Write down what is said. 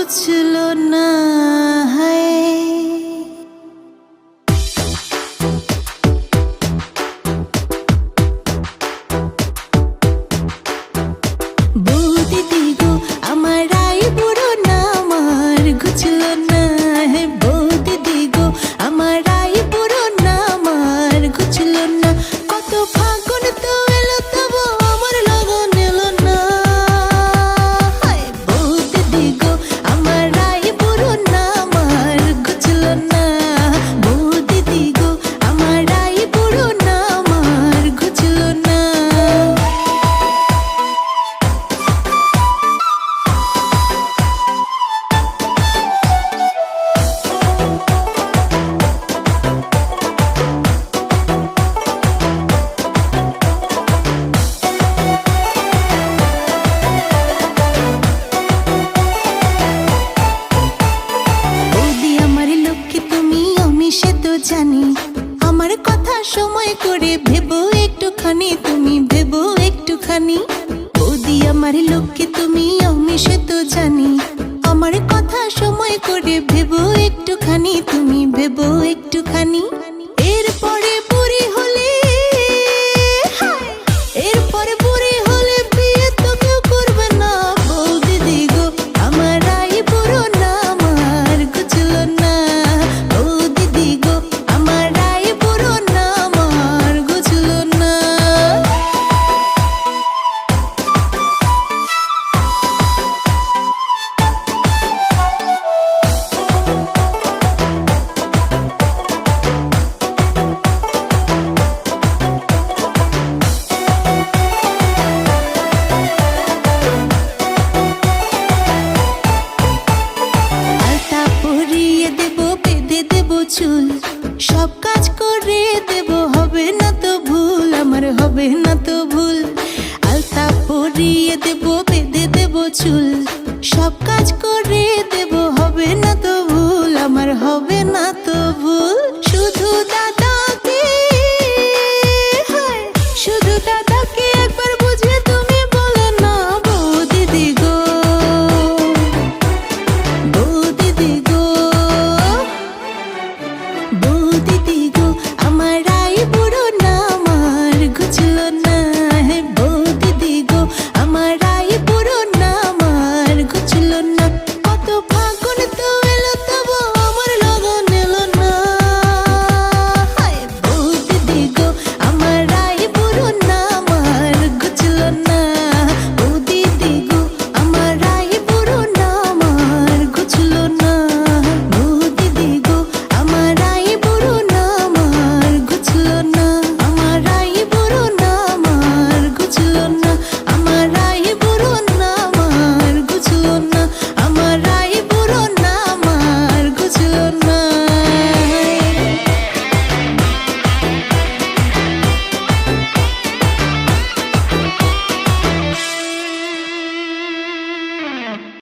ঘুচলো না। বৌদিদি গো আমার আইবুড়ো না, আমার ঘুচলো না। বৌদিদি গো আমার আইবুড়ো না, আমার ঘুচলো না। কত ফাগুন তো এলো তবু আমার লগন এলো না। বৌদিদি গো আমার আইবুড়ো না, আমার ঘুচলো না। বৌদিদি গো আমার আইবুড়ো না, আমার ঘুচলো না। জানি আমার কথা সময় করে ভেবো একটুখানি, তুমি ভেবো একটুখানি। বৌদি আমার লক্ষ্যে তুমি, আমি সে তো জানি। আমার কথা সময় করে ভেবো একটুখানি, তুমি ভেবো একটুখানি।